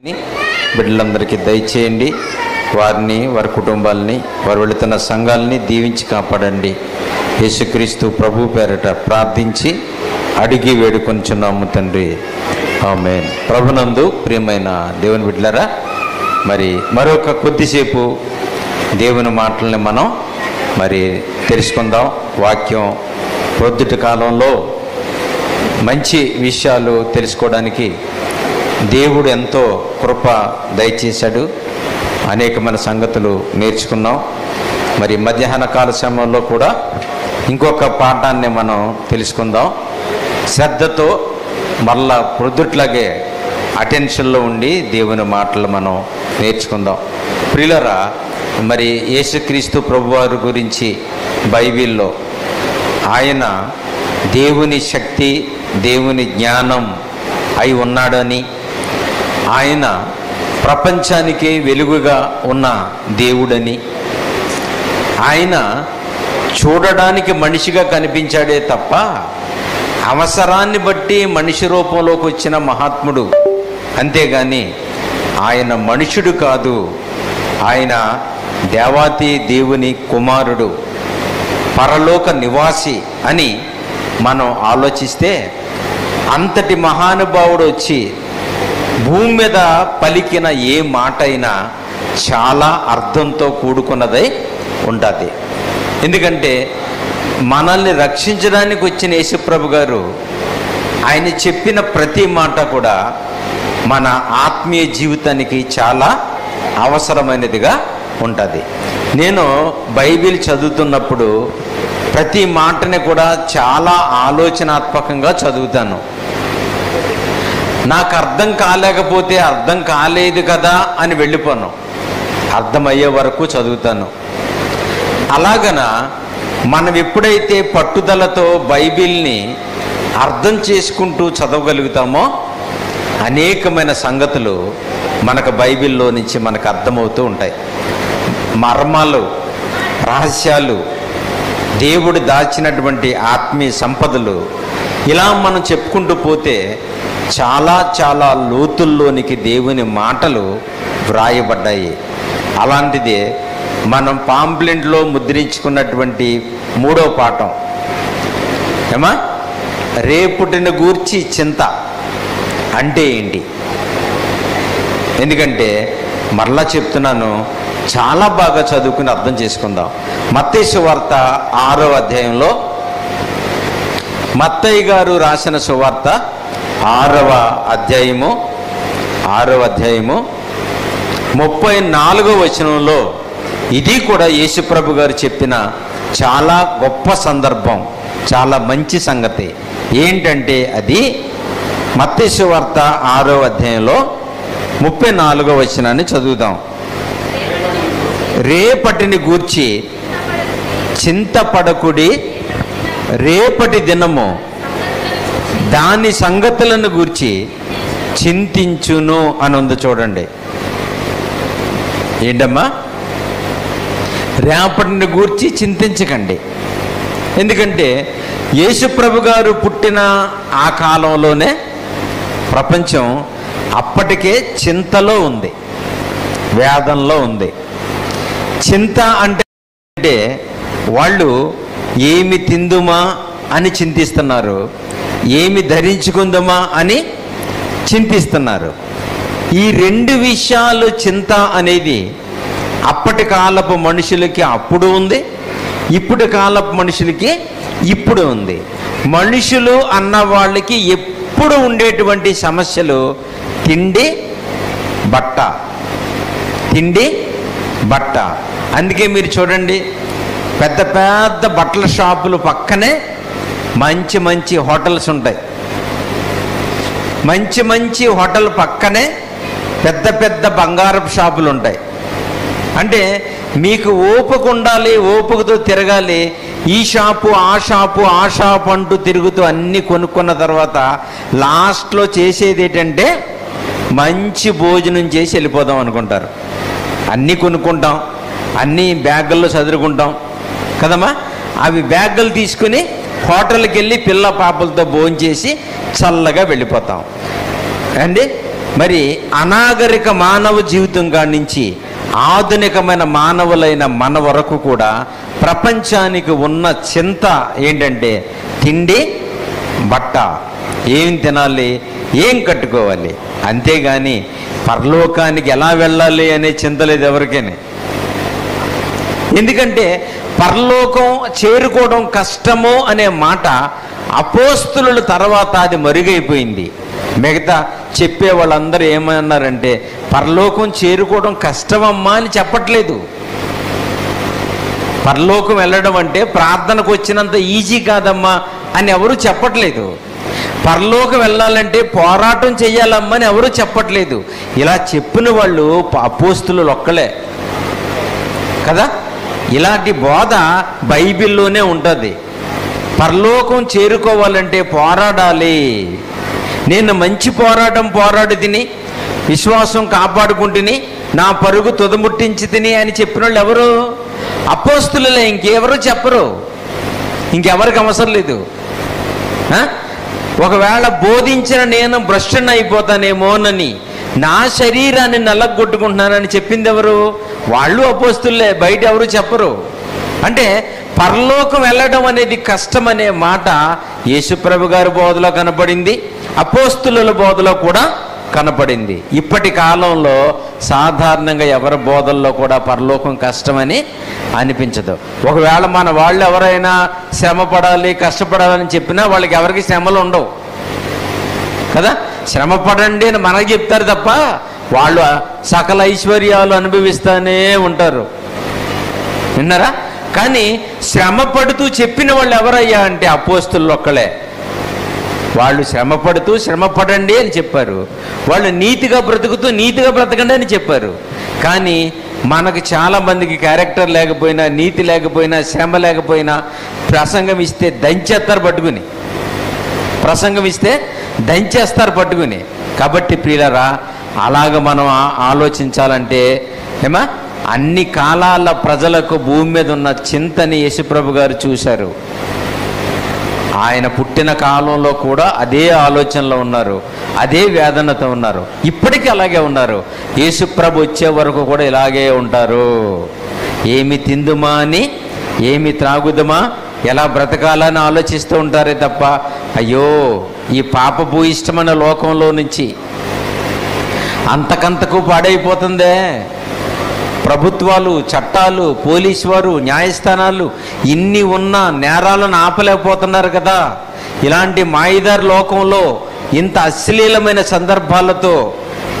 బిడ్డలందరికీ దయచేయండి. వారిని, వారి కుటుంబాలని, వారు వెళుతున్న సంఘాలని దీవించి కాపాడండి. యేసుక్రీస్తు ప్రభు పేరట ప్రార్థించి అడిగి వేడుకొంచున్నాము తండ్రి, ఆమేన్. ప్రభునందు ప్రియమైన దేవుని బిడ్డలారా, మరి మరొక కొద్దిసేపు దేవుని మాటల్ని మనం తెలుసుకుందాం. వాక్యం ప్రొద్దుటి కాలంలో మంచి విషయాలు తెలుసుకోవడానికి దేవుడు ఎంతో కృప దయచేశాడు. అనేకమైన సంగతులు నేర్చుకున్నాం. మధ్యాహ్న కాల సమయంలో కూడా ఇంకొక పాఠాన్ని మనం తెలుసుకుందాం. శ్రద్ధతో మళ్ళా ప్రొద్దుట్లాగే అటెన్షన్లో ఉండి దేవుని మాటలు మనం నేర్చుకుందాం. ప్రియులారా, యేసుక్రీస్తు ప్రభువారి గురించి బైబిల్లో ఆయన దేవుని శక్తి, దేవుని జ్ఞానం అయి ఉన్నాడని, ఆయన ప్రపంచానికి వెలుగుగా ఉన్న దేవుడని, ఆయన చూడడానికి మనిషిగా కనిపించాడే తప్ప అవసరాన్ని బట్టి మనిషి రూపంలోకి వచ్చిన మహాత్ముడు, అంతేగాని ఆయన మనుషుడు కాదు. ఆయన దేవాతి దేవుని కుమారుడు, పరలోక నివాసి అని మనం ఆలోచిస్తే, అంతటి మహానుభావుడు వచ్చి భూమి మీద పలికిన ఏ మాట అయినా చాలా అర్థంతో కూడుకున్నదై ఉంటుంది. ఎందుకంటే మనల్ని రక్షించడానికి వచ్చిన యేసుప్రభు గారు ఆయన చెప్పిన ప్రతి మాట కూడా మన ఆత్మీయ జీవితానికి చాలా అవసరమైనదిగా ఉంటుంది. నేను బైబిల్ చదువుతున్నప్పుడు ప్రతి మాటని కూడా చాలా ఆలోచనాత్మకంగా చదువుతాను. నాకు అర్థం కాలేకపోతే అర్థం కాలేదు కదా అని వెళ్ళిపోను, అర్థమయ్యే వరకు చదువుతాను. అలాగన మనం ఎప్పుడైతే పట్టుదలతో బైబిల్ని అర్థం చేసుకుంటూ చదవగలుగుతామో అనేకమైన సంగతులు మనకు బైబిల్లో నుంచి మనకు అర్థమవుతూ ఉంటాయి. మర్మాలు, రహస్యాలు, దేవుడు దాచినటువంటి ఆత్మీయ సంపదలు, ఇలా మనం చెప్పుకుంటూ పోతే చాలా చాలా లోతుల్లోనికి దేవుని మాటలు వ్రాయబడ్డాయి. అలాంటిదే మనం పాంప్లెంట్లో ముద్రించుకున్నటువంటి 3వ పాఠం రేపుటిని గూర్చి చింత అంటే ఏంటి? ఎందుకంటే మరలా చెప్తున్నాను, చాలా బాగా చదువుకుని అర్థం చేసుకుందాం. మత్తయి సువార్త 6వ అధ్యాయంలో, మత్తయి గారు రాసిన సువార్త 6వ అధ్యాయము 34వ వచనంలో ఇది కూడా యేసుప్రభు గారు చెప్పిన చాలా గొప్ప సందర్భం, చాలా మంచి సంగతి. ఏంటంటే అది మత్తయి సువార్త 6వ అధ్యాయంలో 34వ వచనాన్ని చదువుదాం. రేపటిని గూర్చి చింతపడకుడి, రేపటి దినము దాని సంగతులను గూర్చి చింతించును అని ఉంది. చూడండి, ఏంటమ్మా? రేపటిని గూర్చి చింతించకండి. ఎందుకంటే యేసుప్రభు గారు పుట్టిన ఆ కాలంలోనే ప్రపంచం అప్పటికే చింతలో ఉంది, వేదంలో ఉంది. చింత అంటే వాళ్ళు ఏమి తిందుమా అని చింతిస్తున్నారు, ఏమి ధరించుకుందామా అని చింతిస్తున్నారు. ఈ 2 విషయాలు, చింత అనేది అప్పటి కాలపు మనుషులకి అప్పుడు ఉంది, ఇప్పటి కాలపు మనుషులకి ఇప్పుడు ఉంది. మనుషులు అన్న వాళ్ళకి ఎప్పుడు ఉండేటువంటి సమస్యలు తిండి, బట్ట, తిండి, బట్ట. అందుకే మీరు చూడండి, పెద్ద పెద్ద బట్టల షాపులు పక్కనే మంచి మంచి హోటల్స్ ఉంటాయి. మంచి మంచి హోటల్ పక్కనే పెద్ద పెద్ద బంగారపు షాపులు ఉంటాయి. అంటే మీకు ఓపిక ఉండాలి, ఓపికతో తిరగాలి. ఈ షాపు, ఆ షాపు, ఆ షాపు అంటూ తిరుగుతూ అన్నీ కొనుక్కున్న తర్వాత లాస్ట్లో చేసేది ఏంటంటే మంచి భోజనం చేసి వెళ్ళిపోదాం అనుకుంటారు. అన్నీ కొనుక్కుంటాం, అన్నీ బ్యాగుల్లో చదువుకుంటాం కదమ్మా. అవి బ్యాగులు తీసుకుని హోటల్కి వెళ్ళి పిల్ల పాపలతో భోజనం చేసి చల్లగా వెళ్ళిపోతాం అండి. మరి అనాగరిక మానవ జీవితం కాడి నుంచి ఆధునికమైన మానవులైన మన వరకు కూడా ప్రపంచానికి ఉన్న చింత ఏంటంటే తిండి, బట్ట, ఏం తినాలి, ఏం కట్టుకోవాలి, అంతేగాని పరలోకానికి ఎలా వెళ్ళాలి అనే చింత లేదు ఎవరికైనా. ఎందుకంటే పరలోకం చేరుకోవడం కష్టము అనే మాట అపోస్తుల తర్వాత అది మరుగైపోయింది. మిగతా చెప్పే వాళ్ళందరూ ఏమన్నారంటే పరలోకం చేరుకోవడం కష్టమమ్మా అని చెప్పట్లేదు. పరలోకం వెళ్ళడం అంటే ప్రార్థనకు వచ్చినంత ఈజీ కాదమ్మా అని ఎవరు చెప్పట్లేదు. పరలోకం వెళ్ళాలంటే పోరాటం చెయ్యాలమ్మా అని ఎవరు చెప్పట్లేదు. ఇలా చెప్పిన వాళ్ళు అపోస్తులు ఒక్కలే కదా. ఇలాంటి బోధ బైబిల్లోనే ఉంటుంది. పరలోకం చేరుకోవాలంటే పోరాడాలి. నేను మంచి పోరాడి తిని విశ్వాసం కాపాడుకుంటుని నా పరుగు తుదముట్టించి తిని అని చెప్పిన వాళ్ళు ఎవరు? అపోస్తులే, ఇంకెవరు చెప్పరు. ఇంకెవరికి అవసరం లేదు. ఒకవేళ బోధించిన నేను భ్రష్టుని అయిపోతానేమోనని నా శరీరాన్ని నల్లగొట్టుకుంటున్నానని చెప్పింది ఎవరు? వాళ్ళు అపోస్తులే, బయట ఎవరు చెప్పరు. అంటే పరలోకం వెళ్ళడం అనేది కష్టం అనే మాట యేసుప్రభు గారి బోధలో కనపడింది, అపోస్తుల బోధలో కూడా కనపడింది. ఇప్పటి కాలంలో సాధారణంగా ఎవరి బోధల్లో కూడా పరలోకం కష్టమని అనిపించదు. ఒకవేళ మన వాళ్ళు ఎవరైనా శ్రమ పడాలి, కష్టపడాలని చెప్పినా వాళ్ళకి ఎవరికి శ్రమలు ఉండవు కదా. శ్రమ పడండి అని మనకు చెప్తారు తప్ప వాళ్ళు సకల ఐశ్వర్యాలు అనుభవిస్తూనే ఉంటారు. విన్నారా? కానీ శ్రమ పడుతూ చెప్పిన వాళ్ళు ఎవరయ్యా అంటే అపోస్తులు ఒక్కలే. వాళ్ళు శ్రమ పడుతూ శ్రమ పడండి అని చెప్పారు. వాళ్ళు నీతిగా బ్రతుకుతూ నీతిగా బ్రతకండి అని చెప్పారు. కానీ మనకు చాలా మందికి క్యారెక్టర్ లేకపోయినా, నీతి లేకపోయినా, శ్రమ లేకపోయినా ప్రసంగం ఇస్తే దంచేస్తారు పట్టుకుని. ప్రసంగం ఇస్తే దంచేస్తారు పట్టుకుని. కాబట్టి ప్రియులారా, అలాగ మనం ఆలోచించాలంటే అన్ని కాలాల ప్రజలకు భూమి మీద ఉన్న చింతని యేసుప్రభు గారు చూశారు. ఆయన పుట్టిన కాలంలో కూడా అదే ఆలోచనలో ఉన్నారు, అదే వేదనతో ఉన్నారు, ఇప్పటికీ అలాగే ఉన్నారు. యేసుప్రభు వచ్చే వరకు కూడా ఇలాగే ఉంటారు. ఏమి తిందుమా అని, ఏమి త్రాగుదమా, ఎలా బ్రతకాలని ఆలోచిస్తూ ఉంటారే తప్ప అయ్యో ఈ పాపభూయిష్టమైన లోకంలో నుంచి అంతకంతకు పాడైపోతుందే. ప్రభుత్వాలు, చట్టాలు, పోలీసు వారు, న్యాయస్థానాలు ఇన్ని ఉన్నా నేరాలను ఆపలేకపోతున్నారు కదా. ఇలాంటి మాయిదార్ లోకంలో ఇంత అశ్లీలమైన సందర్భాలతో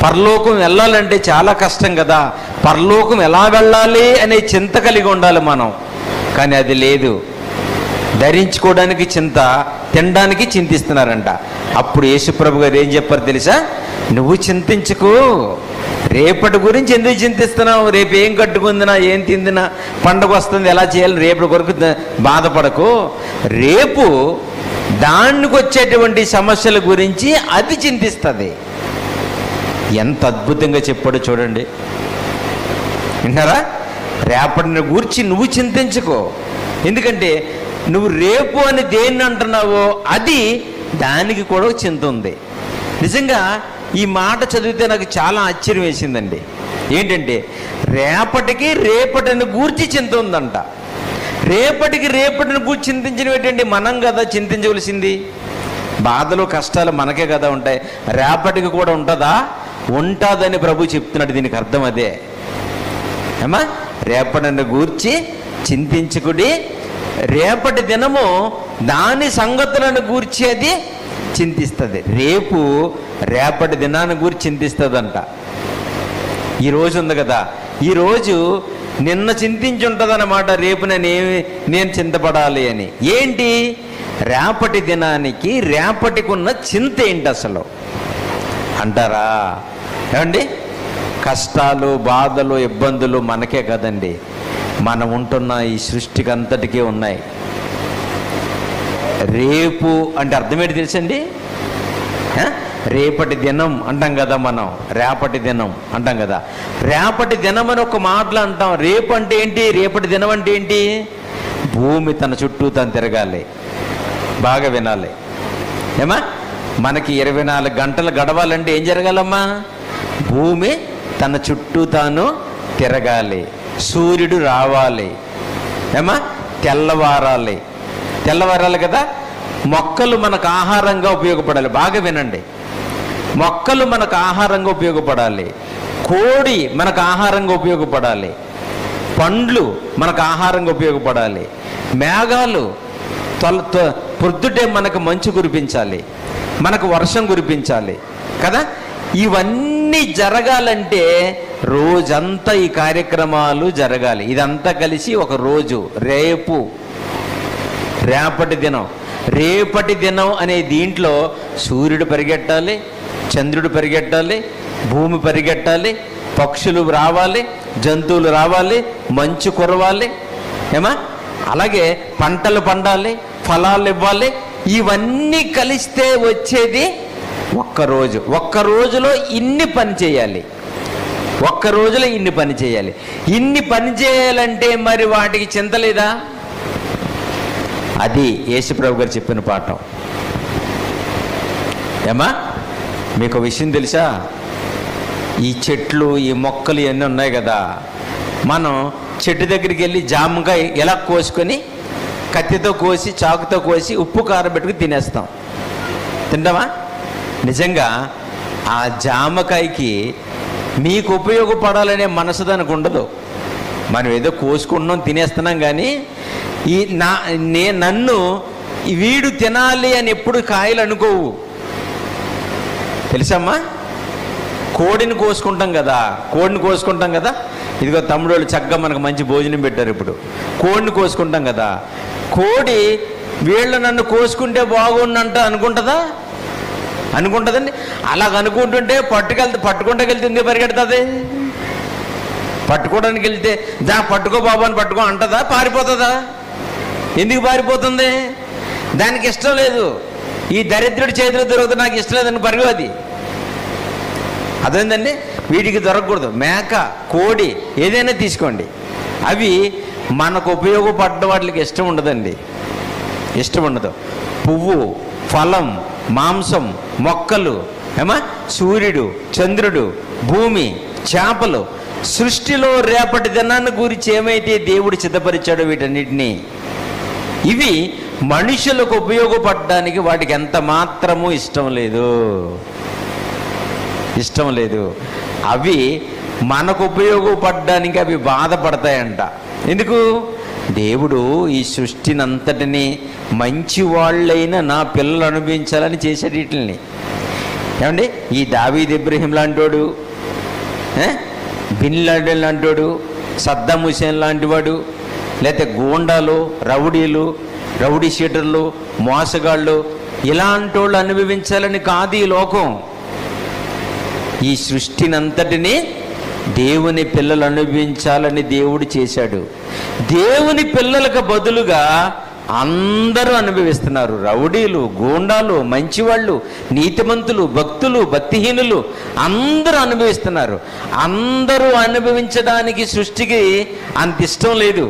పరలోకం వెళ్ళాలంటే చాలా కష్టం కదా. పరలోకం ఎలా వెళ్ళాలి అనే చింత కలిగి ఉండాలి మనం. కానీ అది లేదు. ధరించుకోవడానికి చింత, తినడానికి చింతిస్తున్నారంట. అప్పుడు యేసుప్రభు గారు ఏం చెప్పారు తెలుసా? నువ్వు చింతించుకో, రేపటి గురించి ఎందుకు చింతిస్తున్నావు? రేపు ఏం కట్టుకుందినా, ఏం తిందినా, పండగ వస్తుంది ఎలా చేయాలి, రేపటి కొరకు బాధపడకు. రేపు దానికి వచ్చేటువంటి సమస్యల గురించి అది చింతిస్తుంది. ఎంత అద్భుతంగా చెప్పాడు చూడండి. విన్నారా? రేపటిని గూర్చి నువ్వు చింతించుకో. ఎందుకంటే నువ్వు రేపు అని దేన్ని అంటున్నావో అది దానికి కూడా చింత ఉంది. నిజంగా ఈ మాట చదివితే నాకు చాలా ఆశ్చర్యం వేసిందండి. ఏంటంటే రేపటిని గూర్చి చింత ఉందంట. రేపటిని గూర్చి చింతించడం ఏంటండి? మనం కదా చింతించవలసింది. బాధలు, కష్టాలు మనకే కదా ఉంటాయి. రేపటికి కూడా ఉంటుందా? ఉంటుందని ప్రభు చెప్తున్నాడు. దీనికి అర్థం అదే. రేపటిని గూర్చి చింతించుకుడి, రేపటి దినము దాని సంగతులను గూర్చి అది చింతిస్తుంది. రేపటి దినాన్ని గురించి చింతిస్తుందంట. ఈరోజు ఉంది కదా, ఈరోజు నిన్న చింతించి ఉంటుంది అన్నమాట. రేపు నేను చింతపడాలి అని. ఏంటి? రేపటి దినానికి రేపటికి ఉన్న చింత ఏంటి అసలు అంటారా? ఏమండి, కష్టాలు, బాధలు, ఇబ్బందులు మనకే కదండి, మనం ఉంటున్న ఈ సృష్టికి అంతటికీ ఉన్నాయి. రేపు అంటే అర్థం ఏంటి తెలుసండి? రేపటి దినం అంటాం కదా మనం, రేపటి దినం అంటాం కదా. రేపటి దినం అని ఒక మాటలు అంటాం. రేపు అంటే ఏంటి? రేపటి దినం అంటే ఏంటి? భూమి తన చుట్టూ తను తిరగాలి. బాగా వినాలి. మనకి 24 గంటలు గడవాలంటే ఏం జరగాలమ్మా? భూమి తన చుట్టూ తాను తిరగాలి, సూర్యుడు రావాలి, ఏమా తెల్లవారాలి కదా. మొక్కలు మనకు ఆహారంగా ఉపయోగపడాలి. బాగా వినండి, మొక్కలు మనకు ఆహారంగా ఉపయోగపడాలి, కోడి మనకు ఆహారంగా ఉపయోగపడాలి, పండ్లు మనకు ఆహారంగా ఉపయోగపడాలి, మేఘాలు పొద్దుటే మనకు మంచు కురిపించాలి, మనకు వర్షం కురిపించాలి కదా. ఇవన్నీ జరగాలంటే రోజంతా ఈ కార్యక్రమాలు జరగాలి. ఇదంతా కలిసి ఒక రోజు, రేపటి దినం అనే దీంట్లో సూర్యుడు పరిగెట్టాలి, చంద్రుడు పరిగెట్టాలి, భూమి పరిగెట్టాలి, పక్షులు రావాలి, జంతువులు రావాలి, మంచు కురవాలి, ఏమా అలాగే పంటలు పండాలి, ఫలాలు ఇవ్వాలి. ఇవన్నీ కలిస్తే వచ్చేది ఒక్కరోజు. ఒక్క రోజులో ఇన్ని పని చేయాలి, ఇన్ని పని చేయాలంటే మరి వాటికి చింత లేదా? అది యేసుప్రభు గారు చెప్పిన పాఠం. ఏమా మీకు విషయం తెలుసా? ఈ చెట్లు, ఈ మొక్కలు ఇవన్నీ ఉన్నాయి కదా, మనం చెట్టు దగ్గరికి వెళ్ళి జామకాయ ఎలా కోసుకొని కత్తితో కోసి, చాకుతో కోసి, ఉప్పు కారం పెట్టుకుని తినేస్తాం. తింటామా? నిజంగా ఆ జామకాయకి మీకు ఉపయోగపడాలనే మనసు దానికి ఉండదు. మనం ఏదో కోసుకుంటున్నాం, తినేస్తున్నాం. కానీ నన్ను వీడు తినాలి అని ఎప్పుడు కాయలు అనుకోవు, తెలుసమ్మా? కోడిని కోసుకుంటాం కదా, ఇదిగో తమ్ముడు చక్కగా మనకు మంచి భోజనం పెట్టారు. ఇప్పుడు కోడిని కోసుకుంటాం కదా, కోడి వీళ్ళు నన్ను కోసుకుంటే బాగుండంట అనుకుంటుందండి. అలాగ అనుకుంటుంటే పట్టుకుంటే ఎందుకు పరిగెడుతుంది? పట్టుకోవడానికి వెళ్తే పట్టుకో బాబు అని పట్టుకో అంటదా? పారిపోతుందా? ఎందుకు పారిపోతుంది? దానికి ఇష్టం లేదు. ఈ దరిద్రుడి చేతిలో దొరుకుతుంది, నాకు ఇష్టం లేదని పరిగె. అది అదేంటండి, వీటికి దొరకకూడదు. మేక, కోడి ఏదైనా తీసుకోండి, అవి మనకు ఉపయోగపడ్డ వాటికి ఇష్టం ఉండదండి, ఇష్టం ఉండదు. పువ్వు, ఫలం, మాంసం, మొక్కలు, ఏమా సూర్యుడు, చంద్రుడు, భూమి, చేపలు, సృష్టిలో రేపటి దినాన్ని గురించి ఏమైతే దేవుడు సిద్ధపరిచాడో వీటన్నిటినీ, ఇవి మనుషులకు ఉపయోగపడడానికి వాటికి ఎంత మాత్రమూ ఇష్టం లేదు. అవి మనకు ఉపయోగపడడానికి అవి బాధపడతాయంట. ఎందుకు? దేవుడు ఈ సృష్టినంతటిని మంచి వాళ్ళైన నా పిల్లలు అనుభవించాలని చేశాడు వీటిని. ఏమండి, ఈ దావీద్ ఇబ్రహీం లాంటివాడు, బిన్ లాడెన్ లాంటివాడు, సద్దాం హుసేన్ లాంటివాడు, లేకపోతే గూండాలు, రౌడీ షీటర్లు, మోసగాళ్ళు, ఇలాంటి వాళ్ళు అనుభవించాలని కాదు ఈ లోకం. ఈ సృష్టినంతటిని దేవుని పిల్లలు అనుభవించాలని దేవుడు చేశాడు. దేవుని పిల్లలకు బదులుగా అందరూ అనుభవిస్తున్నారు. రౌడీలు, గూండాలు, మంచివాళ్ళు, నీతిమంతులు, భక్తులు, భక్తిహీనులు అందరూ అనుభవిస్తున్నారు. అందరూ అనుభవించడానికి సృష్టికి అంత ఇష్టం లేదు.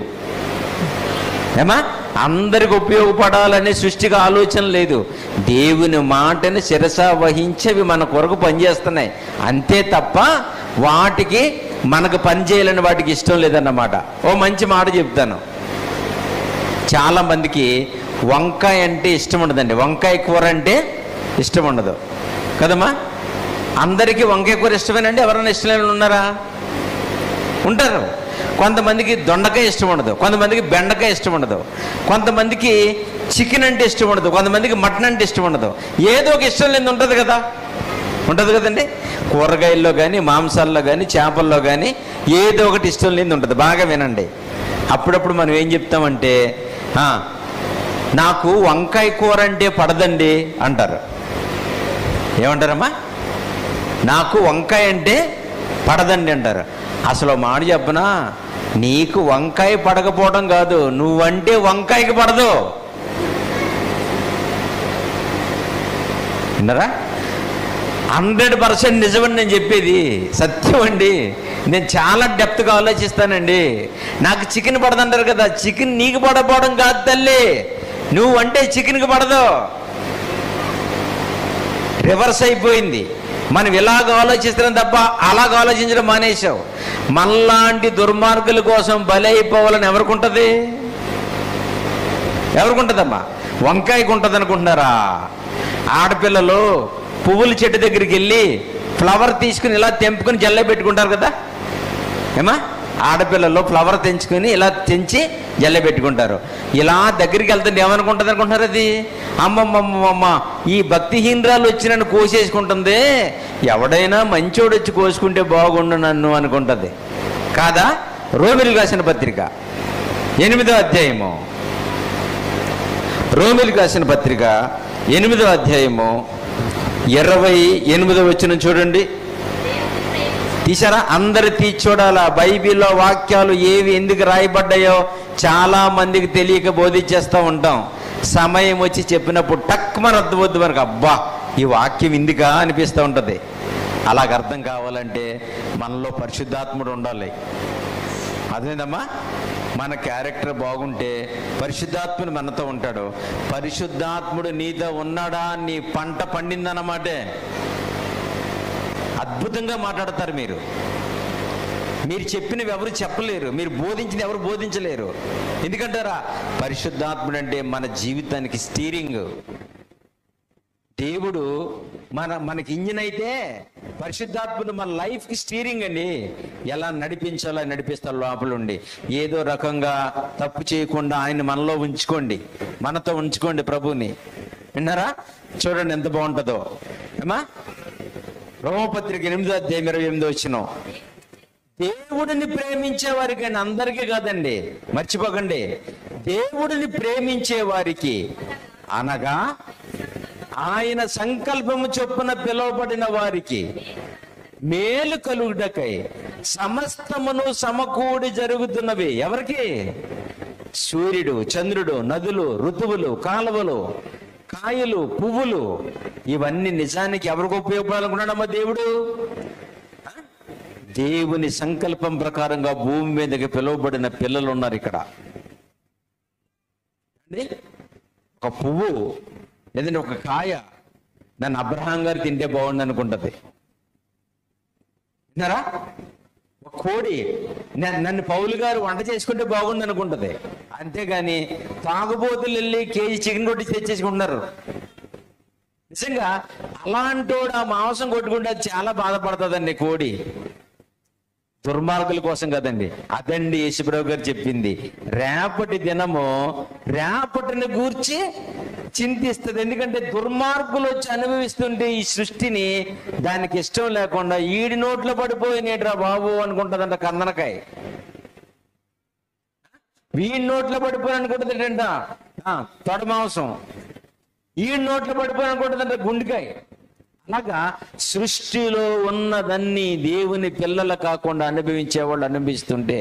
ఏమా అందరికి ఉపయోగపడాలనే సృష్టికి ఆలోచన లేదు. దేవుని మాటని శిరస వహించేవి మన కొరకు పనిచేస్తున్నాయి అంతే తప్ప వాటికి మనకు పని చేయాలని వాటికి ఇష్టం లేదన్నమాట. ఓ మంచి మాట చెప్తాను. చాలామందికి వంకాయ అంటే ఇష్టం ఉండదండి. వంకాయ కూర అంటే ఇష్టం ఉండదు కదమ్మా. అందరికీ వంకాయ కూర ఇష్టమేనండి? ఎవరైనా ఇష్టం ఉన్నారా? ఉంటారు. కొంతమందికి దొండకాయ ఇష్టం ఉండదు, కొంతమందికి బెండకాయ ఇష్టం ఉండదు, కొంతమందికి చికెన్ అంటే ఇష్టం ఉండదు, కొంతమందికి మటన్ అంటే ఇష్టం ఉండదు. ఏదో ఒక ఇష్టం లేని ఉంటుంది కదండి. కూరగాయల్లో కానీ, మాంసాల్లో కానీ, చేపల్లో కానీ ఏదో ఒకటి ఇష్టం లేని ఉంటుంది. బాగా వినండి. అప్పుడప్పుడు మనం ఏం చెప్తామంటే, నాకు వంకాయ కూర అంటే పడదండి అంటారు. ఏమంటారమ్మా? నాకు వంకాయ అంటే పడదండి అంటారు. అసలు మాట చెప్పనా, నీకు వంకాయ పడకపోవడం కాదు, నువ్వంటే వంకాయకి పడదు. విన్నారా? 100% నిజమని నేను చెప్పేది, సత్యం అండి. నేను చాలా డెప్త్గా ఆలోచిస్తానండి. నాకు చికెన్ పడదంటారు కదా, చికెన్ నీకు పడపోవడం కాదు తల్లి, నువ్వంటే చికెన్కి పడదు. రివర్స్ అయిపోయింది. మనం ఇలాగ ఆలోచిస్తున్నాం తప్ప అలాగ ఆలోచించడం మానేశావు. మనలాంటి దుర్మార్గుల కోసం బలి అయిపోవాలని ఎవరికుంటుంది? ఎవరికుంటుందమ్మా? వంకాయకు ఉంటుంది అనుకుంటున్నారా? ఆడపిల్లలు పువ్వుల చెట్టు దగ్గరికి వెళ్ళి ఫ్లవర్ తీసుకుని ఇలా తెంపుకుని జల్ల పెట్టుకుంటారు కదా ఏమా? ఆడపిల్లలు ఫ్లవర్ తెంచుకొని ఇలా తెంచి జల్ల పెట్టుకుంటారు. ఇలా దగ్గరికి వెళ్తుంటే ఏమనుకుంటుంది అనుకుంటున్నారు? అది అమ్మమ్మమ్మ ఈ భక్తిహీనరాలు వచ్చి నన్ను కోసేసుకుంటుంది, ఎవడైనా మంచోడు వచ్చి కోసుకుంటే బాగుండు నన్ను అనుకుంటుంది కాదా? రోమిలికి రాసిన పత్రిక 8వ అధ్యాయము, రోమిలికి రాసిన పత్రిక 8వ అధ్యాయము 28వ వచనం చూడండి. తీసారా? అందరు తీసి చూడాలా. బైబిల్లో వాక్యాలు ఏవి ఎందుకు రాయబడ్డాయో చాలా మందికి తెలియక బోధించేస్తూ ఉంటాం. సమయం వచ్చి చెప్పినప్పుడు టక్మని అర్థమవుద్ది మనకు, అబ్బా ఈ వాక్యం ఇందుకా అనిపిస్తూ ఉంటుంది. అలాగ అర్థం కావాలంటే మనలో పరిశుద్ధాత్ముడు ఉండాలి. అదేందమ్మా? మన క్యారెక్టర్ బాగుంటే పరిశుద్ధాత్ముడు మనతో ఉంటాడు. పరిశుద్ధాత్ముడు నీతో ఉన్నాడా, నీ పంట పండిందన్నమాటే. అద్భుతంగా మాట్లాడతారు మీరు. మీరు చెప్పినవి ఎవరు చెప్పలేరు, మీరు బోధించిన ఎవరు బోధించలేరు. ఎందుకంటారా? పరిశుద్ధాత్ముడు అంటే మన జీవితానికి స్టీరింగ్. దేవుడు మనకి ఇంజిన్ అయితే పరిశుద్ధాత్ముడు మన లైఫ్కి స్టీరింగ్ అండి. ఎలా నడిపించాలో నడిపిస్తారు లోపలుండి. ఏదో రకంగా తప్పు చేయకుండా ఆయన మనలో ఉంచుకోండి, మనతో ఉంచుకోండి ప్రభుని. విన్నారా? చూడండి ఎంత బాగుంటుందో ఏమా? రోమపత్రిక 8వ అధ్యాయం 28వ వచనం. దేవుడిని ప్రేమించే వారికి, అండి అందరికీ కాదండి, మర్చిపోకండి. దేవుడిని ప్రేమించే వారికి అనగా ఆయన సంకల్పము చొప్పున పిలువబడిన వారికి మేలు కలుగుటకై సమస్తమును సమకూడి జరుగుతున్నవి. ఎవరికి? సూర్యుడు, చంద్రుడు, నదులు, ఋతువులు, కాలువలు, కాయలు, పువ్వులు, ఇవన్నీ నిజానికి ఎవరికి ఉపయోగపడాలనుకున్నాడమ్మా దేవుడు? దేవుని సంకల్పం ప్రకారంగా భూమి మీదకి పిలువబడిన పిల్లలు ఉన్నారు ఇక్కడ. ఒక పువ్వు లేదంటే ఒక కాయ నన్ను అబ్రహాం గారు తింటే బాగుండు అనుకుంటది. విన్నారా? ఒక కోడి నన్ను పౌలు గారు వంట చేసుకుంటే బాగుండు అనుకుంటది. అంతేగాని తాగుబోతులు వెళ్ళి కేజీ చికెన్ రొట్టి తెచ్చేసుకుంటున్నారు. నిజంగా అలాంటోడు ఆ మాంసం కొట్టుకుంటే అది చాలా బాధపడుతుందండి కోడి. దుర్మార్గుల కోసం కదండి. అదండి యేసుప్రభు గారు చెప్పింది. రేపటి దినము రేపటిని గూర్చి చింతిస్తుంది. ఎందుకంటే దుర్మార్గులు వచ్చి అనుభవిస్తుంటే ఈ సృష్టిని దానికి ఇష్టం లేకుండా ఈడి నోట్లో పడిపోయినేట్రా బాబు అనుకుంటుందంట కందనకాయ. వీడి నోట్లో పడిపోయి అనుకుంటుందంట తొడ మాంసం. ఈడి నోట్లో పడిపోయి అనుకుంటుందంట గుండెకాయ. అలాగా సృష్టిలో ఉన్నదన్నీ దేవుని పిల్లలు కాకుండా అనుభవించేవాళ్ళు అనుభవిస్తుంటే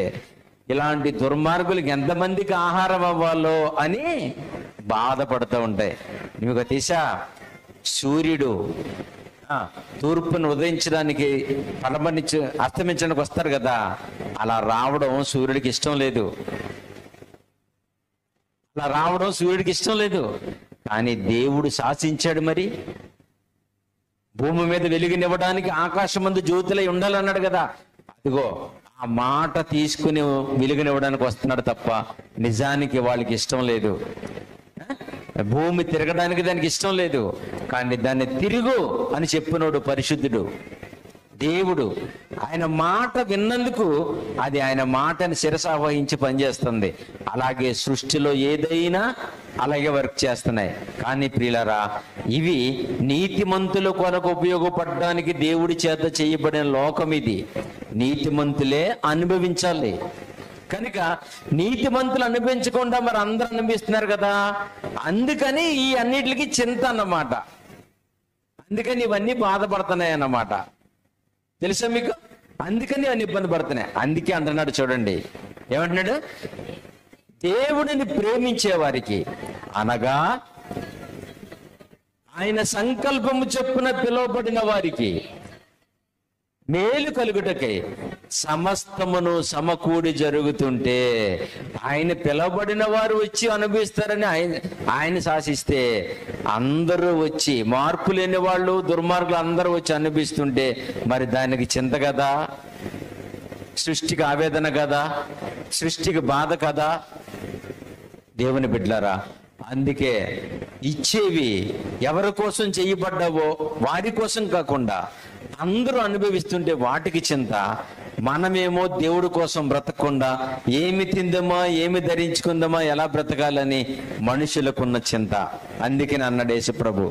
ఇలాంటి దుర్మార్గులకి ఎంతమందికి ఆహారం అవ్వాలో అని బాధపడుతూ ఉంటాయి. మీకు తీసా సూర్యుడు తూర్పును ఉదయించడానికి పడమనిచ్చి అస్తమించడానికి వస్తారు కదా, అలా రావడం సూర్యుడికి ఇష్టం లేదు. అలా రావడం సూర్యుడికి ఇష్టం లేదు. కానీ దేవుడు శాసించాడు. మరి భూమి మీద వెలుగునివ్వడానికి ఆకాశమందు జ్యోతులై ఉండాలన్నాడు కదా. అదిగో ఆ మాట తీసుకుని వెలుగునివ్వడానికి వస్తున్నాడు తప్ప నిజానికి వాళ్ళకి ఇష్టం లేదు. భూమి తిరగడానికి దానికి ఇష్టం లేదు. కానీ దాన్ని తిరుగు అని చెప్పినోడు పరిశుద్ధుడు దేవుడు. ఆయన మాట విన్నందుకు అది ఆయన మాటని శిరసావహించి పనిచేస్తుంది. అలాగే సృష్టిలో ఏదైనా అలాగే వర్క్ చేస్తున్నాయి. కానీ ప్రియులారా, ఇవి నీతిమంతుల కొరకు ఉపయోగపడడానికి దేవుడి చేత చేయబడిన లోకం ఇది. నీతిమంతులే అనుభవించాలి. కనుక నీతిమంతులు అనుభవించకుండా మరి అందరూ అనుభవిస్తున్నారు కదా, అందుకని ఈ అన్నిటికి చింత అన్నమాట. అందుకని ఇవన్నీ బాధపడుతున్నాయి అన్నమాట. తెలుసా మీకు? అందుకని అన్ని ఇబ్బంది పడుతున్నాయి. అందుకే అంటున్నాడు చూడండి, ఏమంటున్నాడు? దేవుడిని ప్రేమించే వారికి అనగా ఆయన సంకల్పము చొప్పున పిలువబడిన వారికి మేలు కలుగుటకై సమస్తమును సమకూడి జరుగుతుంటే ఆయన పిలవబడిన వారు వచ్చి అనుభవిస్తారని ఆయన శాసిస్తే అందరూ వచ్చి, మార్పు లేని వాళ్ళు దుర్మార్గులు అందరూ వచ్చి అనుభవిస్తుంటే మరి దానికి చింత కదా, సృష్టికి ఆవేదన కదా, సృష్టికి బాధ కదా. దేవుని బిడ్డలారా, అందుకే ఇచ్చేవి ఎవరి కోసం చేయబడ్డావో వారి కోసం కాకుండా అందరూ అనుభవిస్తుంటే వాటికి చింత. మనమేమో దేవుడి కోసం బ్రతకకుండా ఏమి తిందామా, ఏమి ధరించుకుందామా, ఎలా బ్రతకాలని మనుషులకున్న చింత. అందుకే అన్నాడు యేసు ప్రభు,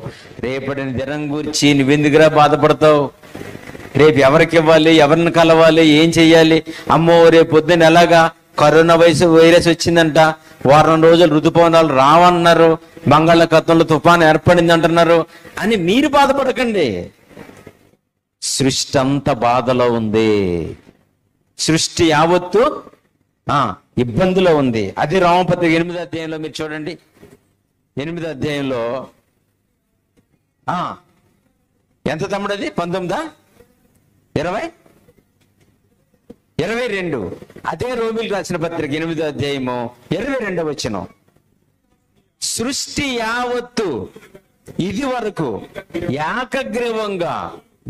రేపటిని దినం గురించి నువ్వెందుకురా బాధపడతావు? రేపు ఎవరికి ఇవ్వాలి, ఎవరిని కలవాలి, ఏం చెయ్యాలి? అమ్మో రేపు పొద్దున్న ఎలాగా కరోనా వైరస్ వచ్చిందంట, వారం రోజులు ఋతుపవనాలు రావన్నారు, బంగాళాఖాతంలో తుఫాను ఏర్పడింది అంటున్నారు అని మీరు బాధపడకండి. సృష్టి అంత బాధలో ఉంది, సృష్టి యావత్తు ఇబ్బందిలో ఉంది. అది రోమపత్రిక 8వ అధ్యాయంలో మీరు చూడండి. 8వ అధ్యాయంలో ఎంత తమ్ముడు అది? 19, 20, 22. అదే రోమిలకు రాసిన పత్రిక 8వ అధ్యాయము 22వ వచనం. సృష్టి యావత్తు ఇది వరకు ఏకగ్రీవంగా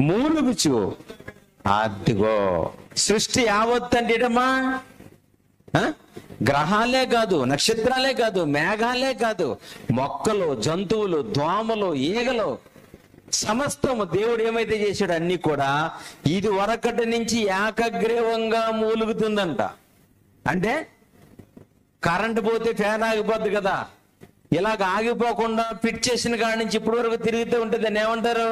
మూలుగుచు, అదిగో సృష్టి యావత్తు అంటే ఏటమ్మా? గ్రహాలే కాదు, నక్షత్రాలే కాదు, మేఘాలే కాదు, మొక్కలు, జంతువులు, దోమలు, ఈగలు, సమస్తము దేవుడు ఏమైతే చేశాడు అన్ని కూడా ఇది వరకటి నుంచి ఏకగ్రీవంగా మూలుగుతుందంట. అంటే కరెంటు పోతే ఫ్యాన్ ఆగిపోద్ది కదా, ఇలాగ ఆగిపోకుండా ఫిట్ చేసిన కాడి నుంచి ఇప్పటి వరకు తిరుగుతూ ఉంటుంది. దాన్ని ఏమంటారు?